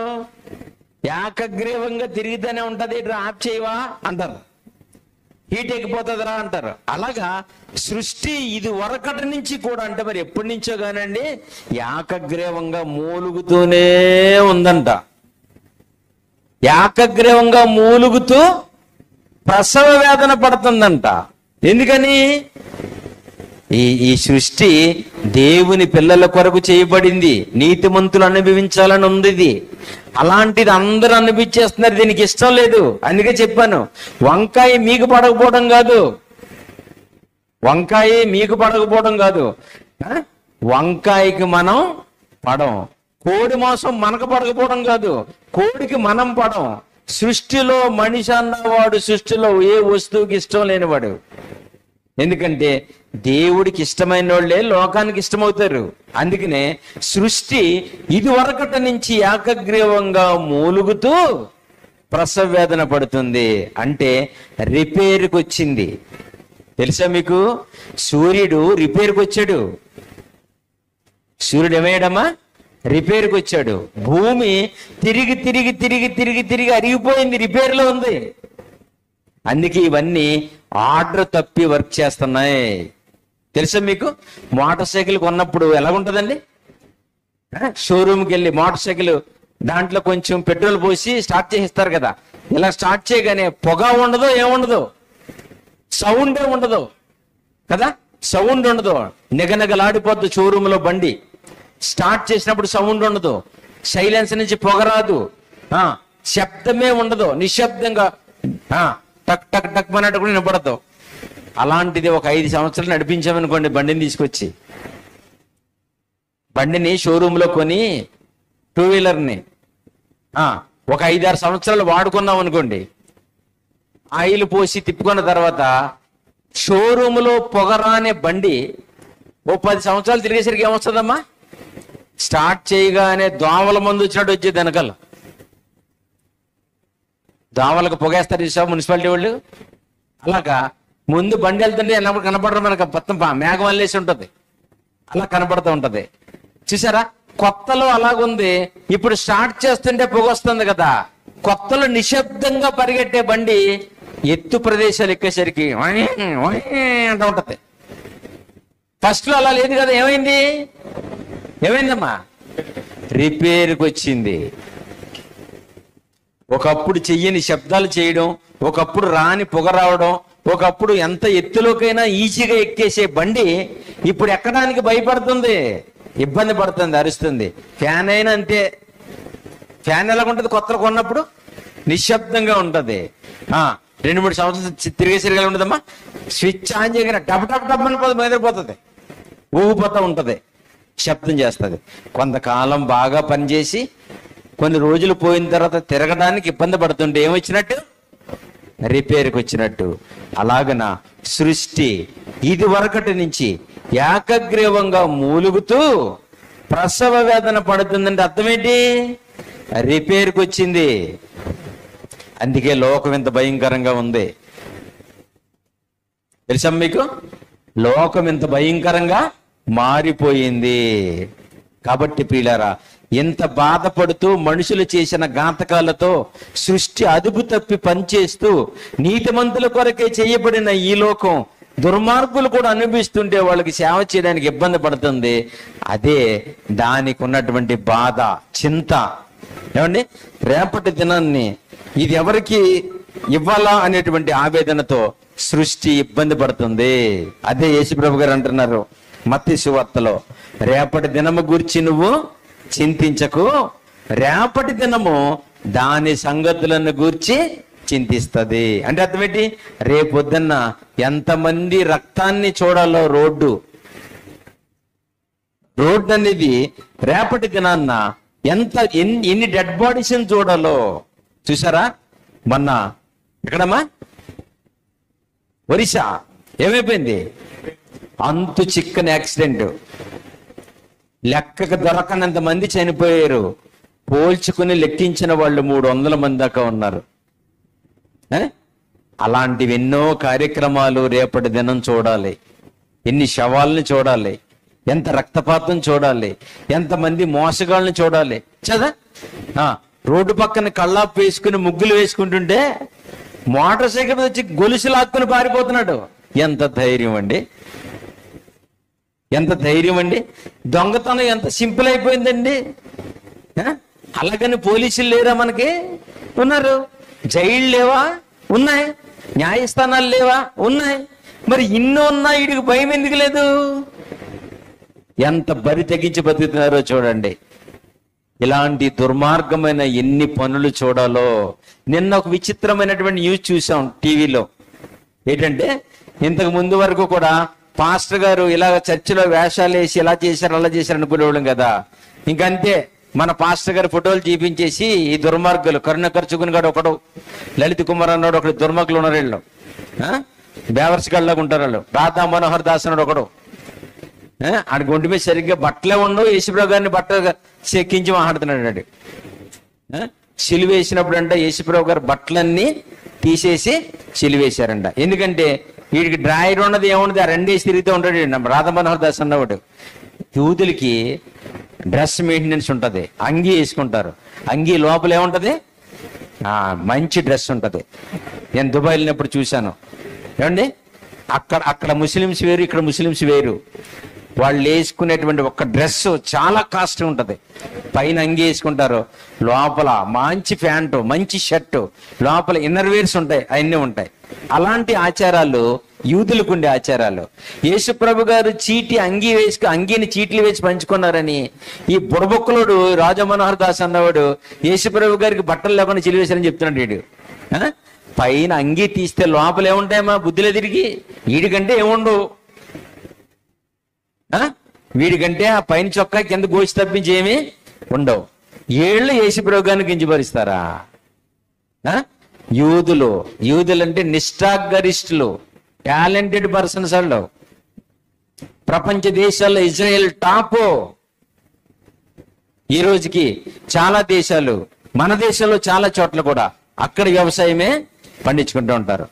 ఏకగ్రీవంగా తిరుగుతూనే ఉంటది. ఆఫ్ చేయవా అంటారు, హీట్ ఎక్కిపోతుందిరా అంటారు. అలాగా సృష్టి ఇది వరకటి నుంచి కూడా, అంటే మరి ఎప్పటి నుంచో కానండి, ఏకగ్రీవంగా మూలుగుతూనే ఉందంట. ఏకగ్రీవంగా మూలుగుతూ ప్రసవ వేదన పడుతుందంట. ఎందుకని? ఈ సృష్టి దేవుని పిల్లల కొరకు చేయబడింది, నీతిమంతులు అనుభవించాలని ఉంది ఇది. అలాంటిది అందరూ అనుభవించేస్తున్నారు, దీనికి ఇష్టం లేదు. అందుకే చెప్పాను, వంకాయ మీకు పడకపోవడం కాదు, వంకాయ మీకు పడకపోవడం కాదు, వంకాయకి మనం పడం. కోడి మాంసం మనకు పడకపోవడం కాదు, కోడికి మనం పడం. సృష్టిలో మనిషి అన్నవాడు సృష్టిలో ఏ వస్తువుకి ఇష్టం లేనివాడు. ఎందుకంటే దేవుడికి ఇష్టమైన వాళ్ళే లోకానికి ఇష్టమవుతారు. అందుకనే సృష్టి ఇది వరకటి నుంచి ఏకగ్రీవంగా మూలుగుతూ ప్రసవ వేదన పడుతుంది. అంటే రిపేర్కి వచ్చింది. తెలుసా మీకు? సూర్యుడు రిపేర్కి వచ్చాడు. సూర్యుడు ఏమయ్యాడమ్మా? రిపేర్కి వచ్చాడు. భూమి తిరిగి తిరిగి తిరిగి తిరిగి తిరిగి అరిగిపోయింది, రిపేర్లో ఉంది. అందుకే ఇవన్నీ ఆర్డర్ తప్పి వర్క్ చేస్తున్నాయి. తెలుసా మీకు? మోటార్ సైకిల్ కొన్నప్పుడు ఎలాగుంటుందండి? షోరూమ్కి వెళ్ళి మోటార్ సైకిల్ దాంట్లో కొంచెం పెట్రోల్ పోసి స్టార్ట్ చేసిస్తారు కదా. ఇలా స్టార్ట్ చేయగానే పొగ ఉండదు, ఏముండదు, సౌండే ఉండదు కదా, సౌండ్ ఉండదు, నిగనగలాడిపోద్దు. షోరూమ్ లో బండి స్టార్ట్ చేసినప్పుడు సౌండ్ ఉండదు, సైలెన్స్ నుంచి పొగ రాదు, శబ్దమే ఉండదు, నిశ్శబ్దంగా టక్ టక్ టక్ అన్నట్టు కూడా వినపడదు. అలాంటిది ఒక 5 సంవత్సరాలు నడిపించామనుకోండి, బండిని తీసుకొచ్చి, బండిని షోరూంలో కొని, 2 వీలర్ని ఒక 5-6 సంవత్సరాలు వాడుకున్నాం అనుకోండి, ఆయిల్ పోసి తిప్పుకున్న తర్వాత షోరూంలో పొగరానే బండి ఓ 10 సంవత్సరాలు తిరిగేసరికి ఏమొస్తుందమ్మా? స్టార్ట్ చేయగానే దోమల మందు వచ్చినట్టు వచ్చేది వెనకాల. దోమలకు పొగేస్తారు చూసావు మున్సిపాలిటీ వాళ్ళు. అలాగా ముందు బండి వెళ్తుంటే ఎన్నప్పుడు కనపడరు మనకు, మొత్తం మేఘం వల్లేసి ఉంటుంది, అలా కనపడుతూ ఉంటది. చూసారా? కొత్తలో అలాగుంది. ఇప్పుడు స్టార్ట్ చేస్తుంటే పొగ వస్తుంది కదా. కొత్తలో నిశ్శబ్దంగా పరిగెట్టే బండి ఎత్తు ప్రదేశాలు ఎక్కేసరికి అంటూ ఉంటది. ఫస్ట్ లో అలా లేదు కదా. ఏమైందమ్మా? రిపేర్కి వచ్చింది. ఒకప్పుడు చెయ్యని శబ్దాలు చేయడం, ఒకప్పుడు రాని పొగ రావడం, ఒకప్పుడు ఎంత ఎత్తులోకైనా ఈజీగా ఎక్కేసే బండి ఇప్పుడు ఎక్కడానికి భయపడుతుంది, ఇబ్బంది పడుతుంది, అరుస్తుంది. ఫ్యాన్ అయినా అంతే. ఫ్యాన్ ఎలాగుంటది? కొత్తలో కొన్నప్పుడు నిశ్శబ్దంగా ఉంటది. 2-3 సంవత్సరాలు తిరిగేసరిగా ఉండదమ్మా. స్విచ్ ఆన్ చేయగానే డబ్ డబ్ డబ్ అని మెదిరిపోతుంది, ఊగిపోతూ ఉంటుంది, శబ్దం చేస్తుంది. కొంతకాలం బాగా పనిచేసి కొన్ని రోజులు పోయిన తర్వాత తిరగడానికి ఇబ్బంది పడుతుంటే ఏమొచ్చినట్టు? రిపేర్కి వచ్చినట్టు. అలాగన సృష్టి ఇది వరకటి నుంచి ఏకగ్రీవంగా మూలుగుతూ ప్రసవ వేదన పడుతుందంటే అర్థం ఏంటి? రిపేర్కి వచ్చింది. అందుకే లోకం ఎంత భయంకరంగా ఉంది తెలుసా మీకు? లోకం ఎంత భయంకరంగా మారిపోయింది. కాబట్టి ప్రియులారా, ఎంత బాధపడుతూ మనుషులు చేసిన ఘాతకాలతో సృష్టి అదుపు తప్పి పనిచేస్తూ నీతిమంతుల కొరకే చేయబడిన ఈ లోకం దుర్మార్గులు కూడా అనిపిస్తుంటే వాళ్ళకి సేవ చేయడానికి ఇబ్బంది పడుతుంది. అదే దానికి ఉన్నటువంటి బాధ, చింత. ఏమండి, రేపటి దినాన్ని ఇది ఎవరికి ఇవ్వాలా అనేటువంటి ఆవేదనతో సృష్టి ఇబ్బంది పడుతుంది. అదే యేసుప్రభు గారు అంటున్నారు మత్తయి సువార్తలో, రేపటి దినము గురించి నువ్వు చింతించకు, రేపటి దినము దాని సంగతులను గూర్చి చింతిస్తుంది. అంటే అర్థం ఏంటి? రేపొద్దున్న ఎంతమంది రక్తాన్ని చూడాలో రోడ్డు అనేది రేపటి దినాన్న ఎన్ని డెడ్ బాడీస్ చూడాలో. చూసారా మొన్న ఎక్కడమ్మా? ఒరిస్సా ఏమైపోయింది? అంతు చిక్కని యాక్సిడెంట్, లెక్కకు దొరకనంత మంది చనిపోయారు. పోల్చుకుని లెక్కించిన వాళ్ళు 300 మంది దాకా ఉన్నారు. అలాంటివి ఎన్నో కార్యక్రమాలు రేపటి దినం చూడాలి. ఎన్ని శవాలను చూడాలి, ఎంత రక్తపాతం చూడాలి, ఎంతమంది మోసగాళ్ళని చూడాలి. చదా రోడ్డు పక్కన కళ్ళాపు వేసుకుని ముగ్గులు వేసుకుంటుంటే మోటార్ సైకిల్ వచ్చి గొలుసు లాక్కుని పారిపోతున్నాడు. ఎంత ధైర్యం అండి, ఎంత ధైర్యం అండి! దొంగతనం ఎంత సింపుల్ అయిపోయిందండి. అలాగని పోలీసులు లేరా? మనకి ఉన్నారు. జైళ్ళు లేవా? ఉన్నాయి. న్యాయస్థానాలు లేవా? ఉన్నాయి. మరి ఇన్ని ఉన్నా వీడికి భయం ఎందుకు లేదు? ఎంత బరి తెగించి బతుకుతున్నారో చూడండి. ఇలాంటి దుర్మార్గమైన ఎన్ని పనులు చూడాలో. నిన్న ఒక విచిత్రమైనటువంటి న్యూస్ చూసాం టీవీలో. ఏంటంటే, ఇంతకు ముందు వరకు కూడా పాస్టర్ గారు ఇలాగ చర్చిలో వేషాలు వేసి ఇలా చేశారు అలా చేశారు అనుకునేవాళ్ళం కదా. ఇంకంతే, మన పాస్టర్ గారి ఫోటోలు చూపించేసి ఈ దుర్మార్గులు, కరుణాకర్ చుగున్ గారు ఒకడు, లలిత్ కుమార్ అన్నాడు ఒకడు, దుర్మార్గులు ఉన్నారు వీళ్ళు, బేవర్స్ గళ్ళగా ఉంటారు వాళ్ళు. రాధా మనోహర్ దాస్ అన్నాడు ఒకడు. ఆడి గుండె మీద సరిగ్గా బట్టలే ఉండవు, యేసుప్రభు గారిని బట్టలు చెక్కించి మాట్లాడుతున్నాడు. ఆడు సిలువేసినప్పుడు అంట యేసుప్రభు గారు బట్టలన్నీ తీసేసి సిలువేశారంట. ఎందుకంటే వీడికి డ్రాయర్ ఉన్నది ఏమున్నది, ఆ 2 వేసి తిరుగుతూ ఉంటాడు. రాధా మనోహర్ దాస్ అన్నవాడు. యూదులకి డ్రెస్ మెయింటెనెన్స్ ఉంటుంది, అంగీ వేసుకుంటారు. అంగీ లోపల ఏముంటది? మంచి డ్రెస్ ఉంటుంది. నేను దుబాయ్ వెళ్ళినప్పుడు చూశాను. ఏమండి, అక్కడ ముస్లిమ్స్ వేరు, ఇక్కడ ముస్లిమ్స్ వేరు. వాళ్ళు వేసుకునేటువంటి ఒక డ్రెస్ చాలా కాస్ట్ ఉంటుంది. పైన అంగి వేసుకుంటారు, లోపల మంచి ప్యాంటు, మంచి షర్టు, లోపల ఇన్నర్ వేర్స్ ఉంటాయి, అవన్నీ ఉంటాయి. అలాంటి ఆచారాలు యూదులకు ఉండే ఆచారాలు. యేసుప్రభు గారు అంగీని చీట్లు వేసి పంచుకున్నారని ఈ బుడబొక్కలోడు రాజా మనోహర్ దాస్ అన్నవాడు యేసుప్రభు గారికి బట్టలు లేకుండా చిలివేశారని చెప్తున్నాడు. వీడు పైన అంగీ తీస్తే లోపల ఏముంటాయమ్మా? బుద్ధిలో తిరిగి వీడికంటే ఏముండవు. వీడికంటే ఆ పైన చొక్కా కింద గోచి తప్పించి ఏమి ఉండవు. ఏళ్ళు యేసుప్రభు గారిని కించపరుస్తారా? యూదులు అంటే నిష్ఠాగరిష్ఠులు, టాలెంటెడ్ పర్సన్స్. వాళ్ళు ప్రపంచ దేశాల్లో ఇజ్రాయెల్ టాప్. ఈ రోజుకి చాలా దేశాలు, మన దేశంలో చాలా చోట్ల కూడా అక్కడ వ్యవసాయమే పండించుకుంటూ ఉంటారు.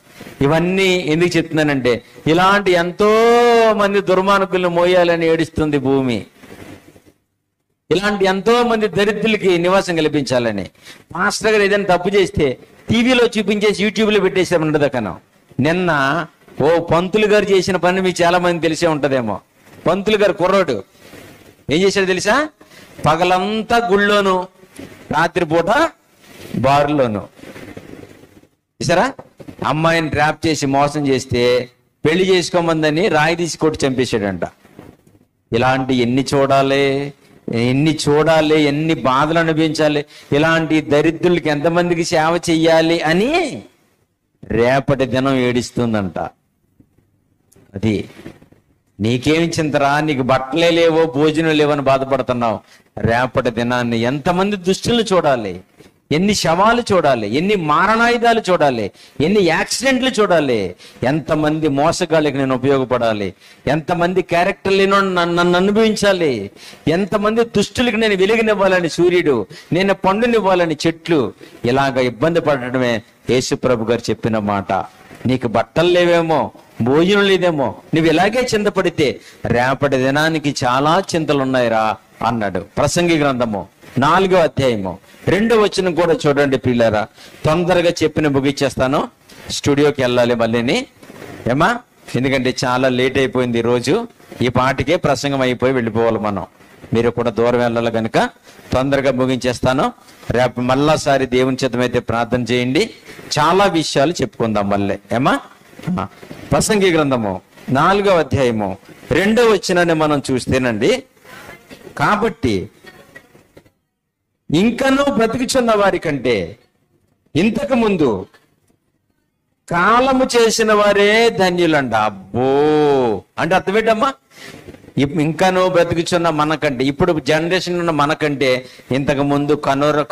ఇవన్నీ ఎందుకు చెప్తున్నానంటే, ఇలాంటి ఎంతో మంది దుర్మార్గులను మోయాలని ఏడుస్తుంది భూమి. ఇలాంటి ఎంతో మంది దరిద్రులకి నివాసం కల్పించాలని. మాస్టర్ గారు ఏదైనా తప్పు చేస్తే టీవీలో చూపించేసి యూట్యూబ్లో పెట్టేసామన్నది కన్నా. నిన్న పంతులు గారు చేసిన పని మీకు చాలా మంది తెలిసే ఉంటదేమో. పంతులు గారు కుర్రోడు ఏం చేశాడు తెలుసా? పగలంతా గుళ్ళోను, రాత్రిపూట బారులోను. చూసారా? అమ్మాయిని ట్రాప్ చేసి మోసం చేస్తే పెళ్లి చేసుకోమందని రాయి తీసి కొట్టి చంపేశాడంట. ఇలాంటి ఎన్ని చూడాలి, ఎన్ని బాధలు అనుభవించాలి. ఇలాంటి దరిద్రులకి ఎంతమందికి సేవ చెయ్యాలి అని రేపటి దినం ఏడుస్తుందంట. అది నీకేమి చింతరా, నీకు బట్టలే లేవో భోజనం లేవని బాధపడుతున్నావు. రేపటి దినాన్ని ఎంతమంది దుష్టులు చూడాలి, ఎన్ని శవాలు చూడాలి, ఎన్ని మారణాయుధాలు చూడాలి, ఎన్ని యాక్సిడెంట్లు చూడాలి, ఎంతమంది మోసగాళ్ళకి నేను ఉపయోగపడాలి, ఎంతమంది క్యారెక్టర్ లేనో నన్ను అనుభవించాలి, ఎంతమంది దుష్టులకి నేను వెలుగునివ్వాలని సూర్యుడు, నేను పండునివ్వాలని చెట్లు, ఇలాగ ఇబ్బంది పడటమే యేసు ప్రభు గారు చెప్పిన మాట. నీకు బట్టలు లేవేమో, భోజనం లేదేమో, నువ్వు ఇలాగే చింతపడితే రేపటి దినానికి చాలా చింతలు ఉన్నాయిరా అన్నాడు. ప్రసంగి గ్రంథము 4వ అధ్యాయము 2వ వచనం కూడా చూడండి పిల్లరా. తొందరగా చెప్పిన ముగిచ్చేస్తాను, స్టూడియోకి వెళ్ళాలి మళ్ళీని ఏమా, ఎందుకంటే చాలా లేట్ అయిపోయింది ఈ రోజు. ఈ పాటికే ప్రసంగం అయిపోయి వెళ్ళిపోవాలి మనం. మీరు కూడా దూరం వెళ్ళాలి కనుక తొందరగా ముగించేస్తాను. రేపు మళ్ళాసారి దేవుని చిత్తమైతే ప్రార్థన చేయండి, చాలా విషయాలు చెప్పుకుందాం మళ్ళీ ఏమా. ప్రసంగి గ్రంథము 4వ అధ్యాయము 2వ వచనాన్ని మనం చూస్తేనండి, కాబట్టి ఇంకనూ బ్రతికిచున్న వారి కంటే ఇంతకు ముందు కాలము చేసిన వారే ధన్యులంట. అబ్బో అంటే అర్థమేటమ్మా, ఇంకనూ బ్రతికిచున్న మనకంటే, ఇప్పుడు జనరేషన్ ఉన్న మనకంటే ఇంతకు ముందు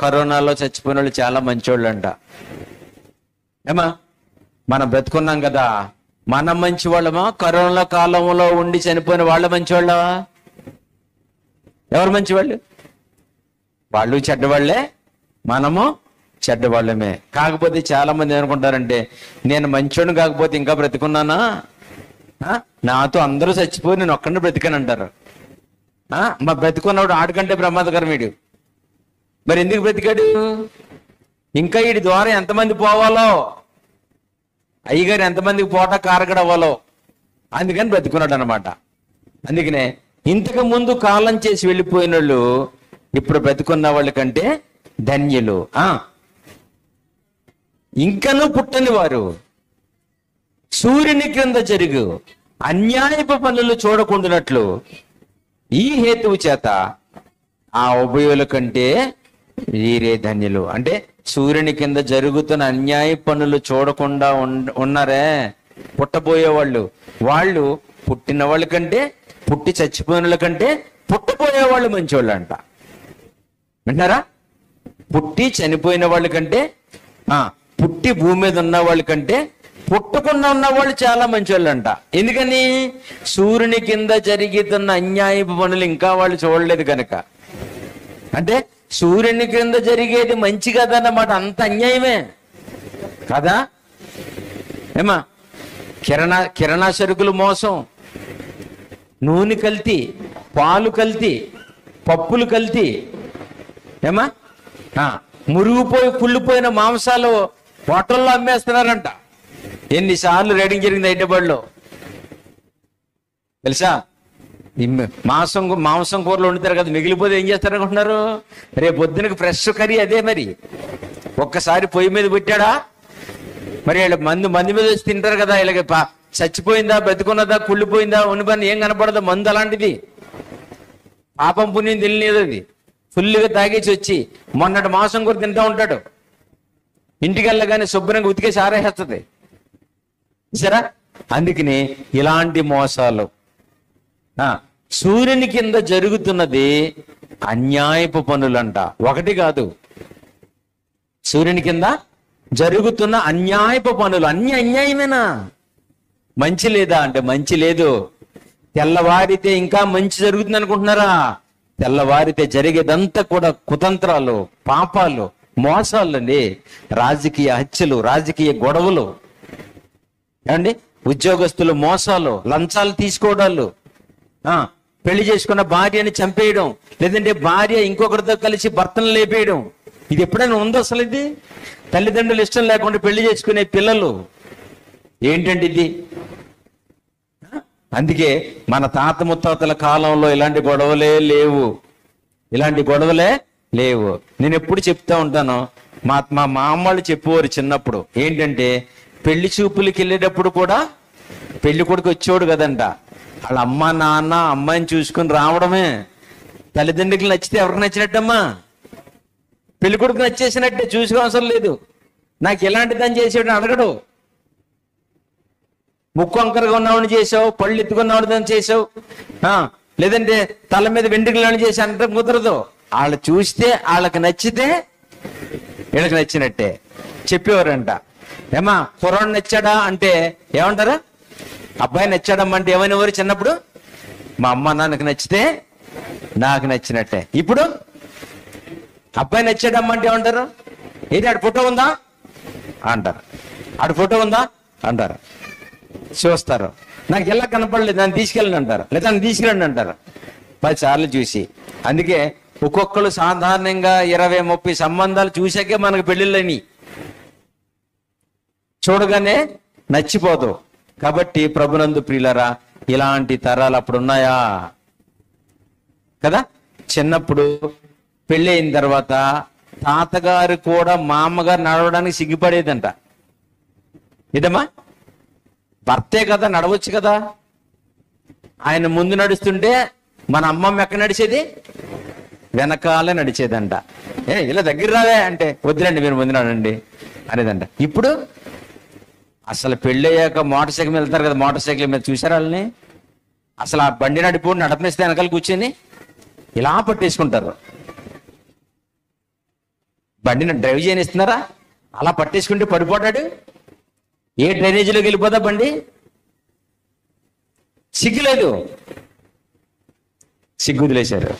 కరోనాలో చచ్చిపోయిన వాళ్ళు చాలా మంచోళ్ళు అంట. ఏమా, మనం బ్రతుకున్నాం కదా, మనం మంచి వాళ్ళమా? కరోనా కాలంలో ఉండి చనిపోయిన వాళ్ళ మంచివాళ్ళవా? ఎవరు మంచివాళ్ళు? వాళ్ళు చెడ్డవాళ్లే, మనము చెడ్డవాళ్ళమే. కాకపోతే చాలా మంది ఏమనుకుంటారంటే, నేను మంచోడు కాకపోతే ఇంకా బ్రతికున్నానా, నాతో అందరూ చచ్చిపోయి నేను ఒక్కడిని బ్రతికాను అంటారు. మా బ్రతికున్నవాడు ఆడికంటే ప్రమాదకరం వీడు. మరి ఎందుకు బ్రతికాడు? ఇంకా వీడి ద్వారా ఎంతమంది పోవాలో, అయ్యగారు ఎంతమందికి పోట కారగడవ్వాలో, అందుకని బ్రతికున్నాడు అనమాట. అందుకనే ఇంతకు ముందు కాలం చేసి వెళ్ళిపోయిన వాళ్ళు ఇప్పుడు బ్రతికున్న వాళ్ళ కంటే ధన్యులు. ఇంకనూ పుట్టని వారు సూర్యుని క్రింద జరుగు అన్యాయపు పనులు చూడకుండానట్లు ఈ హేతువు చేత ఆ ఉభయుల కంటే వీరే ధన్యులు. అంటే సూర్యుని కింద జరుగుతున్న అన్యాయ పనులు చూడకుండా ఉన్నారే పుట్టబోయేవాళ్ళు, వాళ్ళు పుట్టిన వాళ్ళ కంటే, పుట్టి చచ్చిపోయిన వాళ్ళ కంటే పుట్టబోయేవాళ్ళు మంచివాళ్ళు అంట. వింటారా? పుట్టి చనిపోయిన వాళ్ళ కంటే, పుట్టి భూమి మీద ఉన్న వాళ్ళ కంటే పుట్టకుండా ఉన్న వాళ్ళు చాలా మంచివాళ్ళు అంట. ఎందుకని? సూర్యుని కింద జరుగుతున్న అన్యాయపు పనులు ఇంకా వాళ్ళు చూడలేదు కనుక. అంటే సూర్యుని క్రింద జరిగేది మంచి కదా అన్నమాట, అంత అన్యాయమే కదా ఏమా. కిరణా సరుకులు మోసం, నూనె కల్తీ, పాలు కల్తీ, పప్పులు కల్తీ ఏమా, మురిగిపోయి కుళ్ళిపోయిన మాంసాలు హోటల్లో అమ్మేస్తున్నారంట. ఎన్నిసార్లు రేటింగ్ జరిగింది హైదరాబాద్లో తెలుసా? మాంసం కూరలు వండుతారు కదా, మిగిలిపోతే ఏం చేస్తారనుకుంటున్నారు? రేపు పొద్దునకి ఫ్రెష్ కర్రీ అదే. మరి ఒక్కసారి పొయ్యి మీద పెట్టాడా, మరి వీళ్ళ మంది మీద వచ్చి తింటారు కదా, వీళ్ళకి చచ్చిపోయిందా, బ్రతుకున్నదా, కుళ్ళిపోయిందా, ఉండిపోయిన ఏం కనపడదు. మందు అలాంటిది, పాపం పుణ్యం తెలియలేదు. అది ఫుల్గా తాగేసి వచ్చి మొన్నటి మాంసం కూర తింటూ ఉంటాడు. ఇంటికి వెళ్ళగానే శుభ్రంగా ఉతికేసి ఆరేస్తుంది సరే. అందుకని ఇలాంటి మోసాలు, సూర్యుని కింద జరుగుతున్నది అన్యాయపు పనులంట. ఒకటి కాదు, సూర్యుని కింద జరుగుతున్న అన్యాయపు పనులు అన్ని అన్యాయమేనా? మంచి లేదా అంటే మంచి లేదు. తెల్లవారితే ఇంకా మంచి జరుగుతుంది అనుకుంటున్నారా? తెల్లవారితే జరిగేదంతా కూడా కుతంత్రాలు, పాపాలు, మోసాలు అండి. రాజకీయ హత్యలు, రాజకీయ గొడవలు, ఏమండి, ఉద్యోగస్తులు మోసాలు, లంచాలు తీసుకోవడాలు, పెళ్లి చేసుకున్న భార్యని చంపేయడం, లేదంటే భార్య ఇంకొకరితో కలిసి భర్తను లేపేయడం. ఇది ఎప్పుడైనా ఉందో అసలు? ఇది తల్లిదండ్రులు ఇష్టం లేకుండా పెళ్లి చేసుకునే పిల్లలు ఏంటంటే ఇది. అందుకే మన తాత ముత్తాతల కాలంలో ఇలాంటి గొడవలే లేవు, ఇలాంటి గొడవలే లేవు. నేను ఎప్పుడు చెప్తా ఉంటాను, మా అమ్మళ్ళు చెప్పేవారు చిన్నప్పుడు ఏంటంటే, పెళ్లి చూపులకి వెళ్ళేటప్పుడు కూడా పెళ్లి కొడుకు వచ్చేవాడు కదంట, వాళ్ళ అమ్మ నాన్న అమ్మాయిని చూసుకుని రావడమే. తల్లిదండ్రులకు నచ్చితే ఎవరికి నచ్చినట్టమ్మా? పెళ్లి కొడుకు నచ్చేసినట్టే, చూసుకో అవసరం లేదు. నాకు ఎలాంటిదని చేసేవాడు అడగడు, ముక్కు వంకరగా ఉన్నవాడిని చేసావు, పళ్ళు ఎత్తుకున్నవాడిని చేసావు, లేదంటే తల మీద వెంట్రుకలను చేసి అంటే కుదరదు. వాళ్ళు చూస్తే వాళ్ళకి నచ్చితే వీళ్ళకి నచ్చినట్టే చెప్పేవారంట. ఏమా కుర్రాడు నచ్చాడా అంటే ఏమంటారు? అబ్బాయి నచ్చాడమ్మా అంటే ఏమైనవారు చిన్నప్పుడు? మా అమ్మ నాన్నకి నచ్చితే నాకు నచ్చినట్టే. ఇప్పుడు అబ్బాయి నచ్చాడమ్మా అంటే ఏమంటారు? ఏది ఆడ ఫోటో ఉందా అంటారు, ఆడ ఫోటో ఉందా అంటారు, చూస్తారు. నాకు ఎలా కనపడలేదు, నన్ను తీసుకెళ్ళండి అంటారు, లేదా నన్ను తీసుకెళ్ళండి అంటారు 10 సార్లు చూసి. అందుకే ఒక్కొక్కరు సాధారణంగా 20-30 సంబంధాలు చూసాకే మనకు పెళ్ళిళ్ళని చూడగానే నచ్చిపోదు. కాబట్టి ప్రభునందు ప్రియులరా, ఇలాంటి తరాలు అప్పుడు ఉన్నాయా కదా? చిన్నప్పుడు పెళ్ళి అయిన తర్వాత తాతగారు కూడా మా అమ్మగారు నడవడానికి సిగ్గుపడేదంట. ఇదమ్మా భర్తే కదా, నడవచ్చు కదా. ఆయన ముందు నడుస్తుంటే మన అమ్మమ్మ ఎక్కడ నడిచేది? వెనకాలే నడిచేదంట. ఇలా దగ్గర రావే అంటే వద్దులండి మీరు ముందు నడండి అనేదంట. ఇప్పుడు అసలు పెళ్ళయ్యాక మోటార్ సైకిల్ మీద వెళ్తారు కదా, మోటార్ సైకిల్ మీద చూసారు వాళ్ళని? అసలు ఆ బండి నడపనిస్తే వెనకాల కూర్చొని ఇలా పట్టేసుకుంటారు. బండిని డ్రైవ్ చేయనిస్తున్నారా? అలా పట్టేసుకుంటే పడిపోతాడు. ఏ డ్రైనేజీలోకి వెళ్ళిపోతా బండి? సిగ్గులేదు, సిగ్గుదిలేశారు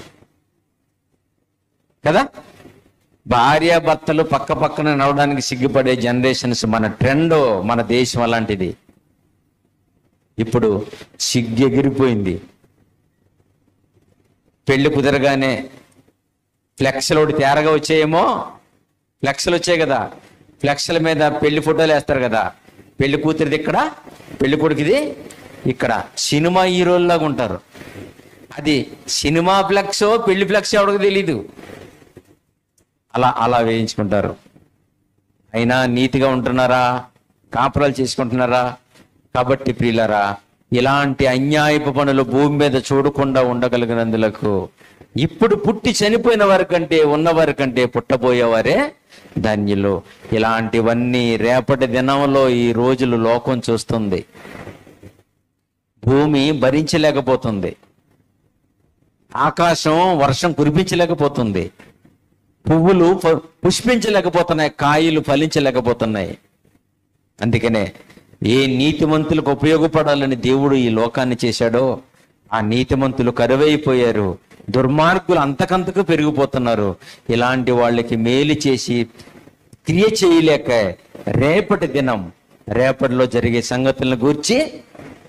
కదా. భార్యాభర్తలు పక్క పక్కన నడవడానికి సిగ్గుపడే జనరేషన్స్ మన ట్రెండ్, మన దేశం అలాంటిది. ఇప్పుడు సిగ్గు ఎగిరిపోయింది. పెళ్లి కుదరగానే ఫ్లెక్స్లు ఒకటి తేరగా వచ్చాయేమో, ఫ్లెక్స్లు వచ్చాయి కదా, ఫ్లెక్స్ల మీద పెళ్లి ఫోటోలు వేస్తారు కదా. పెళ్లి కూతురిది ఇక్కడ, పెళ్లి కొడుకుది ఇక్కడ. సినిమా హీరోల్లాగా ఉంటారు. అది సినిమా ఫ్లెక్సో పెళ్లి ఫ్లెక్స్ ఎవరికి తెలీదు. అలా వేయించుకుంటారు. అయినా నీతిగా ఉంటున్నారా? కాపురాలు చేసుకుంటున్నారా? కాబట్టి ప్రియులారా, ఇలాంటి అన్యాయపు పనులు భూమి మీద చూడకుండా ఉండగలిగినందులకు ఇప్పుడు పుట్టి చనిపోయిన వారి కంటే ఉన్నవారి కంటే పుట్టబోయేవారే ధన్యులు. ఇలాంటివన్నీ రేపటి దినంలో ఈ రోజులు లోకం చూస్తుంది. భూమి భరించలేకపోతుంది, ఆకాశం వర్షం కురిపించలేకపోతుంది, పువ్వులు పుష్పించలేకపోతున్నాయి, కాయలు ఫలించలేకపోతున్నాయి. అందుకనే ఏ నీతిమంతులకు ఉపయోగపడాలని దేవుడు ఈ లోకాన్ని చేశాడో ఆ నీతిమంతులు కరువైపోయారు. దుర్మార్గులు అంతకంతకు పెరిగిపోతున్నారు. ఇలాంటి వాళ్ళకి మేలు చేసి క్రియ చేయలేక రేపటి దినం, రేపటిలో జరిగే సంగతులను గూర్చి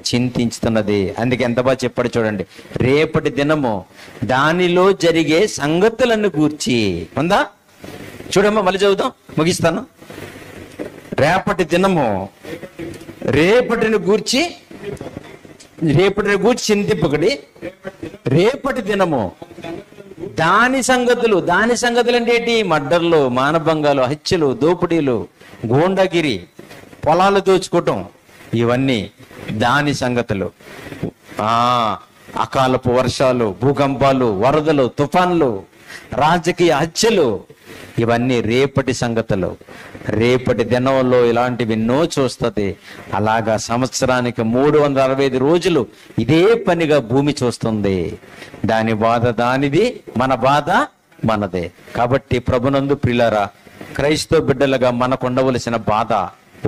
చింతించుతున్నది. అందుకే ఎంత బాగా చెప్పాడు చూడండి. రేపటి దినము దానిలో జరిగే సంగతులను గూర్చి ఉందా? చూడమ్మా, మళ్ళీ చదువుతాం, ముగిస్తాను. రేపటి దినము రేపటిని గూర్చి చింతింపకడి. రేపటి దినము దాని సంగతులు అంటే ఏంటి? మర్డర్లు, మానభంగాలు, హత్యలు, దోపిడీలు, గూండాగిరి, పొలాలు దోచుకోవటం, ఇవన్నీ దాని సంగతులు. అకాలపు వర్షాలు, భూకంపాలు, వరదలు, తుఫాన్లు, రాజకీయ హత్యలు, ఇవన్నీ రేపటి సంగతులు. రేపటి దినంలో ఇలాంటివి ఎన్నో చూస్తుంది. అలాగా సంవత్సరానికి 365 రోజులు ఇదే పనిగా భూమి చూస్తుంది. దాని బాధ దానిది, మన బాధ మనదే. కాబట్టి ప్రభునందు ప్రియులారా, క్రైస్తవ బిడ్డలుగా మనకు ఉండవలసిన బాధ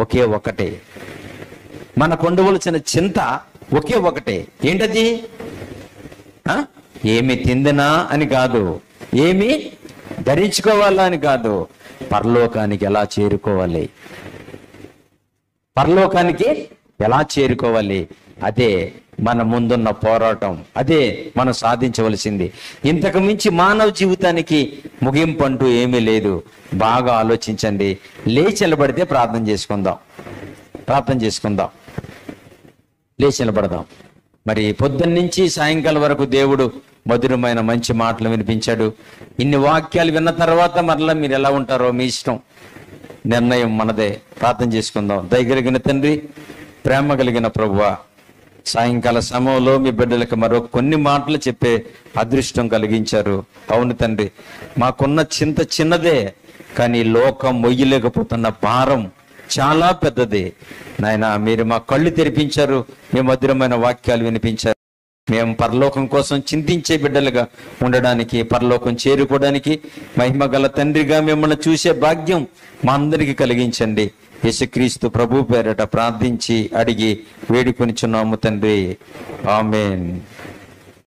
ఒకే ఒకటే, మనకు ఉండవలసిన చింత ఒకే ఒకటే. ఏంటది? ఏమి తిందినా అని కాదు, ఏమి ధరించుకోవాలా అని కాదు, పరలోకానికి ఎలా చేరుకోవాలి, పరలోకానికి ఎలా చేరుకోవాలి. అదే మన ముందున్న పోరాటం, అదే మనం సాధించవలసింది. ఇంతకు మించి మానవ జీవితానికి ముగింపు అంటూ ఏమీ లేదు. బాగా ఆలోచించండి. లేచి నిలబడితే ప్రార్థన చేసుకుందాం, లేచి నిలబడదాం. మరి పొద్దున్నుంచి సాయంకాలం వరకు దేవుడు మధురమైన మంచి మాటలు వినిపించాడు. ఇన్ని వాక్యాలు విన్న తర్వాత మరలా మీరు ఎలా ఉంటారో మీ ఇష్టం, నిర్ణయం మనదే. ప్రార్థన చేసుకుందాం. దయగలిగిన తండ్రి, ప్రేమ కలిగిన ప్రభువా, సాయంకాల సమయంలో మీ బిడ్డలకు మరో కొన్ని మాటలు చెప్పే అదృష్టం కలిగించారు. అవును తండ్రి, మాకున్న చింత చిన్నదే, కానీ లోకం మొయ్యలేకపోతున్న భారం చాలా పెద్దది. నాయన మీరు మా కళ్ళు తెరిపించారు, మీ మధురమైన వాక్యాలు వినిపించారు. మేము పరలోకం కోసం చింతించే బిడ్డలుగా ఉండడానికి, పరలోకం చేరుకోవడానికి, మహిమ గల తండ్రిగా మిమ్మల్ని చూసే భాగ్యం మా అందరికీ కలిగించండి. యేసుక్రీస్తు ప్రభు పేరట ప్రార్థించి అడిగి వేడుకొనిచున్నాము తండ్రి. ఆమేన్.